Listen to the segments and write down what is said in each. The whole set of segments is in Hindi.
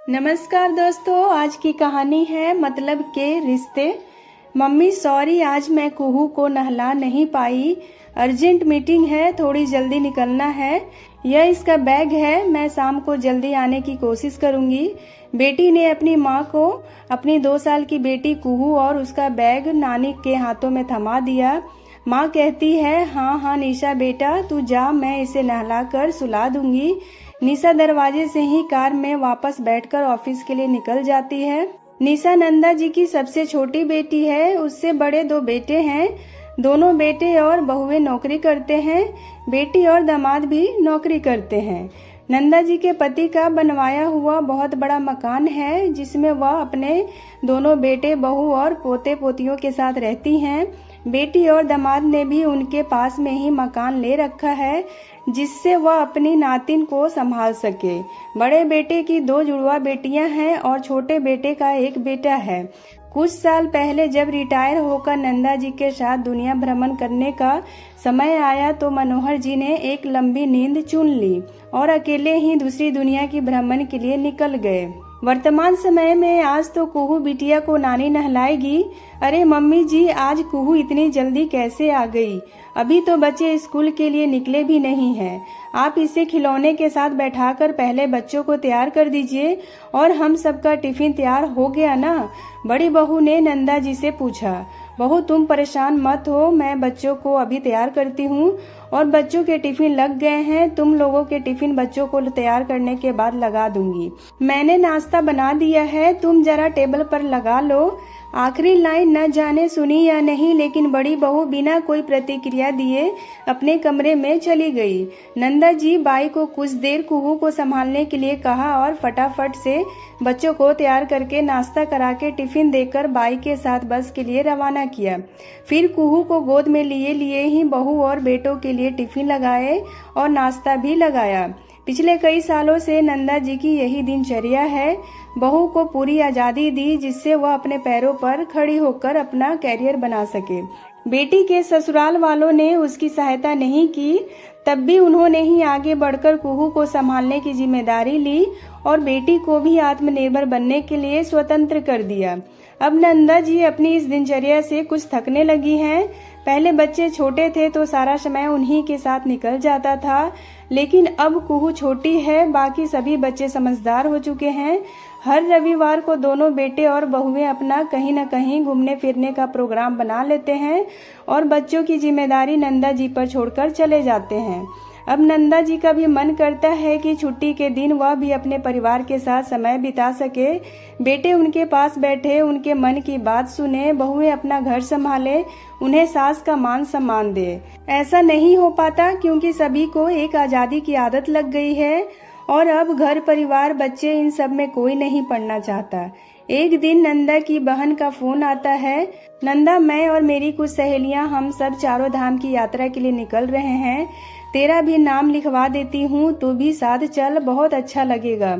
नमस्कार दोस्तों, आज की कहानी है मतलब के रिश्ते। मम्मी सॉरी, आज मैं कुहू को नहला नहीं पाई। अर्जेंट मीटिंग है, थोड़ी जल्दी निकलना है। यह इसका बैग है, मैं शाम को जल्दी आने की कोशिश करूंगी। बेटी ने अपनी माँ को अपनी 2 साल की बेटी कुहू और उसका बैग नानी के हाथों में थमा दिया। माँ कहती है, हाँ हाँ निशा बेटा तू जा, मैं इसे नहलाकर सुला दूंगी। निशा दरवाजे से ही कार में वापस बैठकर ऑफिस के लिए निकल जाती है। निशा नंदा जी की सबसे छोटी बेटी है, उससे बड़े 2 बेटे हैं। दोनों बेटे और बहुएं नौकरी करते हैं, बेटी और दामाद भी नौकरी करते हैं। नंदा जी के पति का बनवाया हुआ बहुत बड़ा मकान है, जिसमें वह अपने दोनों बेटे, बहू और पोते पोतियों के साथ रहती हैं। बेटी और दामाद ने भी उनके पास में ही मकान ले रखा है, जिससे वह अपनी नातिन को संभाल सके। बड़े बेटे की 2 जुड़वा बेटियां हैं और छोटे बेटे का 1 बेटा है। कुछ साल पहले जब रिटायर होकर नंदा जी के साथ दुनिया भ्रमण करने का समय आया तो मनोहर जी ने एक लंबी नींद चुन ली और अकेले ही दूसरी दुनिया की भ्रमण के लिए निकल गए। वर्तमान समय में आज तो कुहू बिटिया को नानी नहलाएगी। अरे मम्मी जी, आज कुहू इतनी जल्दी कैसे आ गई? अभी तो बच्चे स्कूल के लिए निकले भी नहीं हैं। आप इसे खिलौने के साथ बैठाकर पहले बच्चों को तैयार कर दीजिए और हम सबका टिफिन तैयार हो गया ना? बड़ी बहू ने नंदा जी से पूछा। बहू तुम परेशान मत हो, मैं बच्चों को अभी तैयार करती हूँ और बच्चों के टिफिन लग गए हैं। तुम लोगों के टिफिन बच्चों को तैयार करने के बाद लगा दूंगी। मैंने नाश्ता बना दिया है, तुम जरा टेबल पर लगा लो। आखिरी लाइन न जाने सुनी या नहीं, लेकिन बड़ी बहू बिना कोई प्रतिक्रिया दिए अपने कमरे में चली गई। नंदा जी बाई को कुछ देर कुहू को संभालने के लिए कहा और फटाफट से बच्चों को तैयार करके नाश्ता करा के टिफिन देकर बाई के साथ बस के लिए रवाना किया। फिर कुहू को गोद में लिए ही बहू और बेटों के लिए टिफिन लगाए और नाश्ता भी लगाया। पिछले कई सालों से नंदा जी की यही दिनचर्या है। बहू को पूरी आजादी दी, जिससे वह अपने पैरों पर खड़ी होकर अपना कैरियर बना सके। बेटी के ससुराल वालों ने उसकी सहायता नहीं की, तब भी उन्होंने ही आगे बढ़कर कुहू को संभालने की जिम्मेदारी ली और बेटी को भी आत्मनिर्भर बनने के लिए स्वतंत्र कर दिया। अब नंदा जी अपनी इस दिनचर्या से कुछ थकने लगी हैं। पहले बच्चे छोटे थे तो सारा समय उन्हीं के साथ निकल जाता था, लेकिन अब कुहू छोटी है, बाकी सभी बच्चे समझदार हो चुके हैं। हर रविवार को दोनों बेटे और बहुएं अपना कहीं न कहीं घूमने फिरने का प्रोग्राम बना लेते हैं और बच्चों की जिम्मेदारी नंदा जी पर छोड़कर चले जाते हैं। अब नंदा जी का भी मन करता है कि छुट्टी के दिन वह भी अपने परिवार के साथ समय बिता सके। बेटे उनके पास बैठे, उनके मन की बात सुने, बहुएं अपना घर संभाले, उन्हें सास का मान सम्मान दे। ऐसा नहीं हो पाता क्योंकि सभी को एक आजादी की आदत लग गई है और अब घर परिवार बच्चे इन सब में कोई नहीं पड़ना चाहता। एक दिन नंदा की बहन का फोन आता है। नंदा, मैं और मेरी कुछ सहेलियां हम सब चारों धाम की यात्रा के लिए निकल रहे हैं। तेरा भी नाम लिखवा देती हूँ, तू भी साथ चल, बहुत अच्छा लगेगा।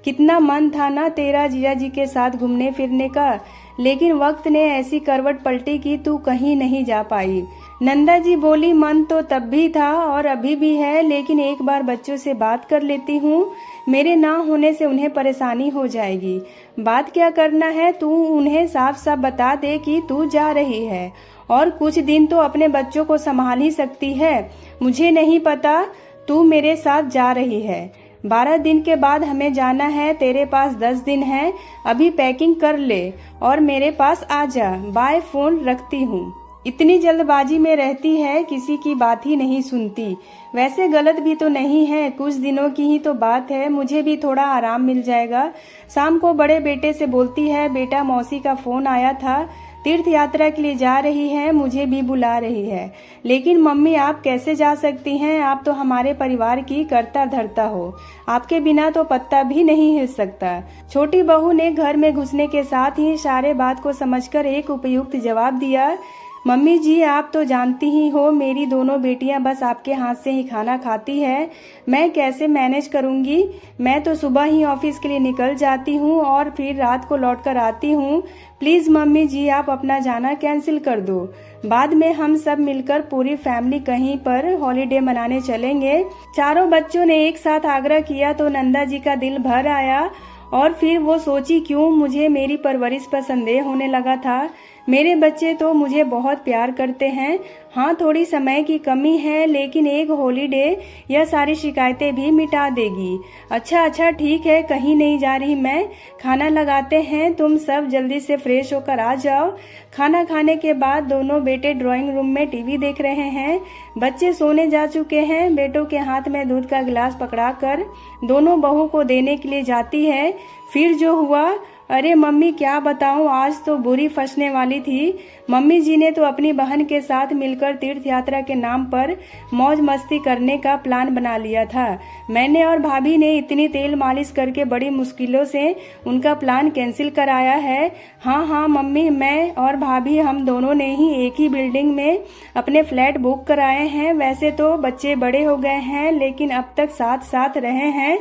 कितना मन था ना तेरा जीजा जी के साथ घूमने फिरने का, लेकिन वक्त ने ऐसी करवट पलटी कि तू कहीं नहीं जा पाई। नंदा जी बोली, मन तो तब भी था और अभी भी है, लेकिन एक बार बच्चों से बात कर लेती हूँ। मेरे ना होने से उन्हें परेशानी हो जाएगी। बात क्या करना है, तू उन्हें साफ साफ बता दे कि तू जा रही है और कुछ दिन तो अपने बच्चों को संभाल ही सकती है। मुझे नहीं पता तू मेरे साथ जा रही है। 12 दिन के बाद हमें जाना है, तेरे पास 10 दिन है, अभी पैकिंग कर ले और मेरे पास आ जा। बाय, फोन रखती हूँ। इतनी जल्दबाजी में रहती है, किसी की बात ही नहीं सुनती। वैसे गलत भी तो नहीं है, कुछ दिनों की ही तो बात है, मुझे भी थोड़ा आराम मिल जाएगा। शाम को बड़े बेटे से बोलती है, बेटा मौसी का फोन आया था, तीर्थ यात्रा के लिए जा रही है, मुझे भी बुला रही है। लेकिन मम्मी आप कैसे जा सकती हैं, आप तो हमारे परिवार की कर्ता धर्ता हो, आपके बिना तो पत्ता भी नहीं हिल सकता। छोटी बहू ने घर में घुसने के साथ ही सारे बात को समझकर एक उपयुक्त जवाब दिया। मम्मी जी, आप तो जानती ही हो मेरी दोनों बेटियां बस आपके हाथ से ही खाना खाती है, मैं कैसे मैनेज करूंगी? मैं तो सुबह ही ऑफिस के लिए निकल जाती हूँ और फिर रात को लौट कर आती हूँ। प्लीज मम्मी जी, आप अपना जाना कैंसिल कर दो। बाद में हम सब मिलकर पूरी फैमिली कहीं पर हॉलीडे मनाने चलेंगे। चारों बच्चों ने एक साथ आग्रह किया तो नंदा जी का दिल भर आया और फिर वो सोची क्यों मुझे मेरी परवरिश पर संदेह होने लगा था। मेरे बच्चे तो मुझे बहुत प्यार करते हैं। हाँ, थोड़ी समय की कमी है, लेकिन एक हॉलीडे यह सारी शिकायतें भी मिटा देगी। अच्छा ठीक है, कहीं नहीं जा रही मैं। खाना लगाते हैं, तुम सब जल्दी से फ्रेश होकर आ जाओ। खाना खाने के बाद दोनों बेटे ड्राइंग रूम में टीवी देख रहे हैं। बच्चे सोने जा चुके हैं। बेटों के हाथ में दूध का गिलास पकड़ाकर दोनों बहू को देने के लिए जाती है। फिर जो हुआ, अरे मम्मी क्या बताऊं, आज तो बुरी फंसने वाली थी। मम्मी जी ने तो अपनी बहन के साथ मिलकर तीर्थ यात्रा के नाम पर मौज मस्ती करने का प्लान बना लिया था। मैंने और भाभी ने इतनी तेल मालिश करके बड़ी मुश्किलों से उनका प्लान कैंसिल कराया है। हाँ मम्मी, मैं और भाभी हम दोनों ने ही एक ही बिल्डिंग में अपने फ्लैट बुक कराए हैं। वैसे तो बच्चे बड़े हो गए हैं, लेकिन अब तक साथ रहे हैं,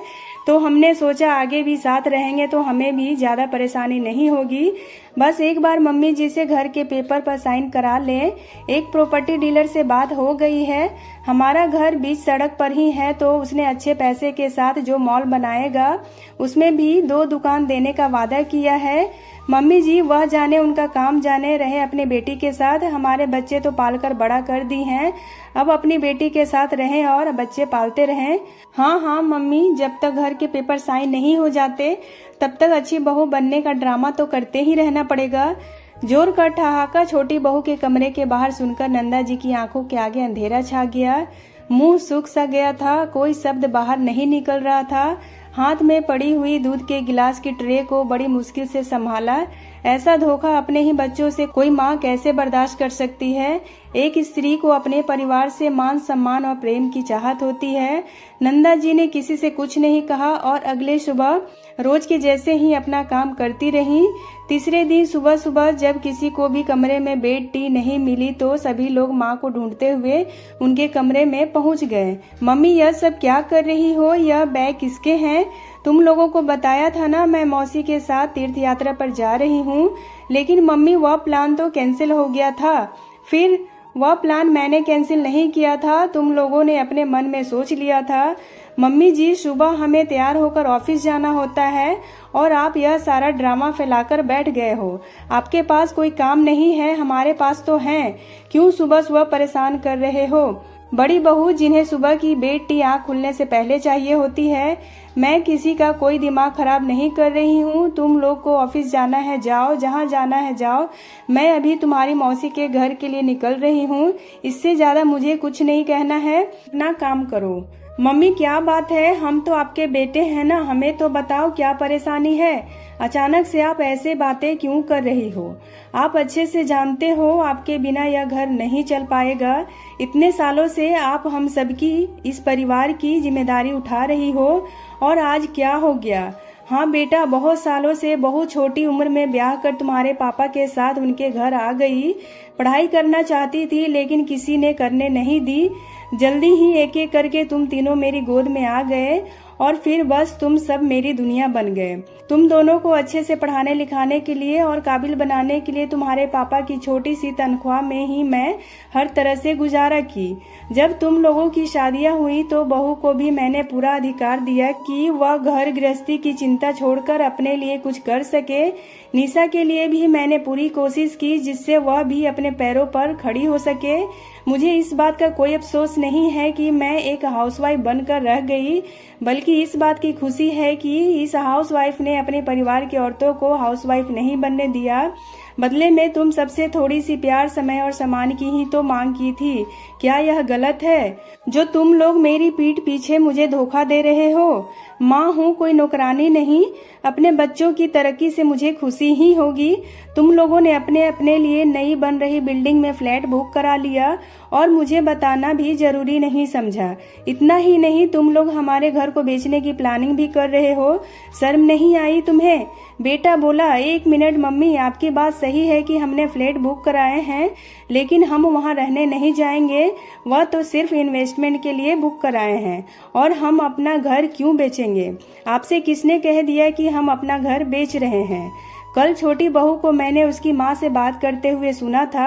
तो हमने सोचा आगे भी साथ रहेंगे तो हमें भी ज्यादा परेशानी नहीं होगी। बस एक बार मम्मी जी से घर के पेपर पर साइन करा लें। एक प्रॉपर्टी डीलर से बात हो गई है। हमारा घर बीच सड़क पर ही है, तो उसने अच्छे पैसे के साथ जो मॉल बनाएगा उसमें भी 2 दुकान देने का वादा किया है। मम्मी जी वह जाने उनका काम जाने, रहे अपने बेटी के साथ। हमारे बच्चे तो पालकर बड़ा कर दी हैं, अब अपनी बेटी के साथ रहें और बच्चे पालते रहें। हाँ मम्मी, जब तक घर के पेपर साइन नहीं हो जाते तब तक अच्छी बहू बनने का ड्रामा तो करते ही रहना पड़ेगा। जोर का ठहाका छोटी बहू के कमरे के बाहर सुनकर नंदा जी की आंखों के आगे अंधेरा छा गया। मुंह सूख सा गया था, कोई शब्द बाहर नहीं निकल रहा था। हाथ में पड़ी हुई दूध के गिलास की ट्रे को बड़ी मुश्किल से संभाला। ऐसा धोखा अपने ही बच्चों से कोई माँ कैसे बर्दाश्त कर सकती है। एक स्त्री को अपने परिवार से मान सम्मान और प्रेम की चाहत होती है। नंदा जी ने किसी से कुछ नहीं कहा और अगले सुबह रोज के जैसे ही अपना काम करती रही। तीसरे दिन सुबह जब किसी को भी कमरे में बेड टी नहीं मिली तो सभी लोग माँ को ढूंढते हुए उनके कमरे में पहुँच गए। मम्मी, यह सब क्या कर रही हो? यह बैग किसके हैं? तुम लोगों को बताया था ना, मैं मौसी के साथ तीर्थ यात्रा पर जा रही हूँ। लेकिन मम्मी, वह प्लान तो कैंसिल हो गया था। फिर वह प्लान मैंने कैंसिल नहीं किया था, तुम लोगों ने अपने मन में सोच लिया था। मम्मी जी, सुबह हमें तैयार होकर ऑफिस जाना होता है और आप यह सारा ड्रामा फैलाकर बैठ गए हो। आपके पास कोई काम नहीं है, हमारे पास तो है। क्यों सुबह परेशान कर रहे हो? बड़ी बहू जिन्हें सुबह की बेड टी आँख खुलने से पहले चाहिए होती है। मैं किसी का कोई दिमाग खराब नहीं कर रही हूँ। तुम लोग को ऑफिस जाना है जाओ, जहाँ जाना है जाओ। मैं अभी तुम्हारी मौसी के घर के लिए निकल रही हूँ। इससे ज्यादा मुझे कुछ नहीं कहना है, अपना काम करो। मम्मी, क्या बात है? हम तो आपके बेटे हैं ना, हमें तो बताओ क्या परेशानी है? अचानक से आप ऐसे बातें क्यों कर रही हो? आप अच्छे से जानते हो आपके बिना यह घर नहीं चल पाएगा। इतने सालों से आप हम सबकी, इस परिवार की जिम्मेदारी उठा रही हो और आज क्या हो गया? हाँ बेटा, बहुत सालों से बहुत छोटी उम्र में ब्याह कर तुम्हारे पापा के साथ उनके घर आ गई। पढ़ाई करना चाहती थी लेकिन किसी ने करने नहीं दी। जल्दी ही एक एक करके तुम तीनों मेरी गोद में आ गए और फिर बस तुम सब मेरी दुनिया बन गए। तुम दोनों को अच्छे से पढ़ाने लिखाने के लिए और काबिल बनाने के लिए तुम्हारे पापा की छोटी सी तनख्वाह में ही मैं हर तरह से गुजारा की। जब तुम लोगों की शादियां हुई तो बहू को भी मैंने पूरा अधिकार दिया कि वह घर गृहस्थी की चिंता छोड़कर अपने लिए कुछ कर सके। निशा के लिए भी मैंने पूरी कोशिश की जिससे वह भी अपने पैरों पर खड़ी हो सके। मुझे इस बात का कोई अफसोस नहीं है कि मैं एक हाउसवाइफ बनकर रह गई, बल्कि इस बात की खुशी है कि इस हाउसवाइफ ने अपने परिवार की औरतों को हाउसवाइफ नहीं बनने दिया। बदले में तुम सबसे थोड़ी सी प्यार, समय और सम्मान की ही तो मांग की थी। क्या यह गलत है जो तुम लोग मेरी पीठ पीछे मुझे धोखा दे रहे हो? माँ हूँ, कोई नौकरानी नहीं। अपने बच्चों की तरक्की से मुझे खुशी ही होगी। तुम लोगों ने अपने अपने लिए नई बन रही बिल्डिंग में फ्लैट बुक करा लिया और मुझे बताना भी जरूरी नहीं समझा। इतना ही नहीं, तुम लोग हमारे घर को बेचने की प्लानिंग भी कर रहे हो। शर्म नहीं आई तुम्हें? बेटा बोला, 1 मिनट मम्मी, आपकी बात सही है कि हमने फ्लैट बुक कराए हैं, लेकिन हम वहां रहने नहीं जाएंगे। वह तो सिर्फ इन्वेस्टमेंट के लिए बुक कराए हैं और हम अपना घर क्यों बेचेंगे? आपसे किसने कह दिया कि हम अपना घर बेच रहे हैं? कल छोटी बहू को मैंने उसकी माँ से बात करते हुए सुना था।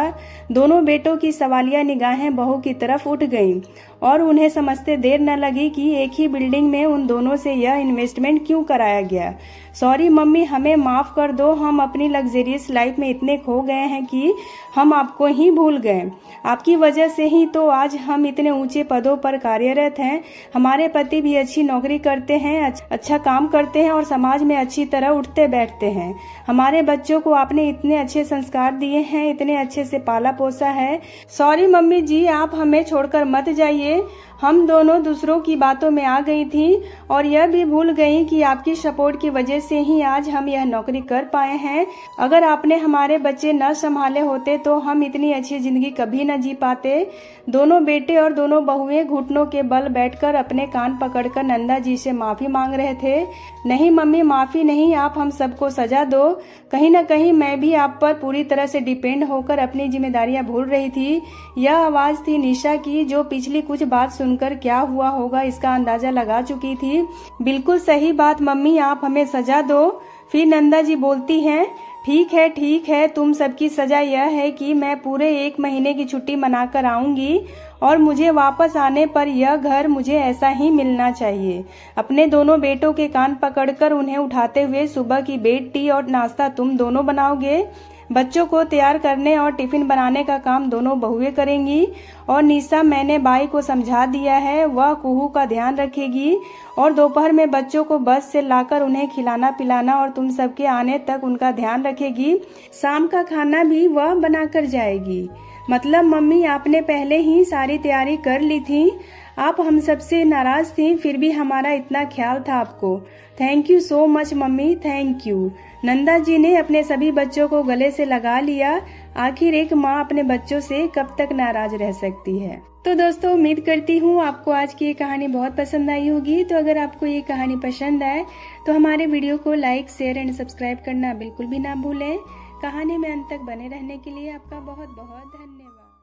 दोनों बेटों की सवालिया निगाहें बहू की तरफ उठ गईं और उन्हें समझते देर न लगी कि एक ही बिल्डिंग में उन दोनों से यह इन्वेस्टमेंट क्यों कराया गया। सॉरी मम्मी, हमें माफ कर दो, हम अपनी लग्जरियस लाइफ में इतने खो गए हैं कि हम आपको ही भूल गए। आपकी वजह से ही तो आज हम इतने ऊंचे पदों पर कार्यरत हैं। हमारे पति भी अच्छी नौकरी करते हैं, अच्छा काम करते हैं और समाज में अच्छी तरह उठते बैठते हैं। हमारे बच्चों को आपने इतने अच्छे संस्कार दिए हैं, इतने अच्छे से पाला पोसा है। सॉरी मम्मी जी, आप हमें छोड़कर मत जाइए। हम दोनों दूसरों की बातों में आ गई थी और यह भी भूल गई कि आपकी सपोर्ट की वजह से ही आज हम यह नौकरी कर पाए हैं। अगर आपने हमारे बच्चे न संभाले होते तो हम इतनी अच्छी जिंदगी कभी न जी पाते। दोनों बेटे और दोनों बहुएं घुटनों के बल बैठकर अपने कान पकड़कर नंदा जी से माफी मांग रहे थे। नहीं मम्मी, माफी नहीं, आप हम सबको सजा दो। कहीं न कहीं मैं भी आप पर पूरी तरह से डिपेंड होकर अपनी जिम्मेदारियां भूल रही थी। यह आवाज थी निशा की, जो पिछली कुछ बात सुनकर क्या हुआ होगा इसका अंदाजा लगा चुकी थी। बिल्कुल सही बात मम्मी, आप हमें सजा दो। फिर नंदा जी बोलती हैं, ठीक है, तुम सबकी सजा यह है कि मैं पूरे 1 महीने की छुट्टी मनाकर आऊंगी और मुझे वापस आने पर यह घर मुझे ऐसा ही मिलना चाहिए। अपने दोनों बेटों के कान पकड़कर उन्हें उठाते हुए सुबह की बेड टी और नाश्ता तुम दोनों बनाओगे। बच्चों को तैयार करने और टिफिन बनाने का काम दोनों बहुएं करेंगी। और निशा, मैंने बाई को समझा दिया है, वह कुहू का ध्यान रखेगी और दोपहर में बच्चों को बस से लाकर उन्हें खिलाना पिलाना और तुम सबके आने तक उनका ध्यान रखेगी। शाम का खाना भी वह बनाकर जाएगी। मतलब मम्मी, आपने पहले ही सारी तैयारी कर ली थी। आप हम सबसे नाराज थी, फिर भी हमारा इतना ख्याल था आपको। Thank you so much mummy, thank you. Nanda ji ने अपने सभी बच्चों को गले से लगा लिया। आखिर एक माँ अपने बच्चों से कब तक नाराज रह सकती है। तो दोस्तों, उम्मीद करती हूँ आपको आज की ये कहानी बहुत पसंद आई होगी। तो अगर आपको ये कहानी पसंद आए तो हमारे वीडियो को लाइक, शेयर एंड सब्सक्राइब करना बिल्कुल भी ना भूलें। कहानी में अंत तक बने रहने के लिए आपका बहुत बहुत धन्यवाद।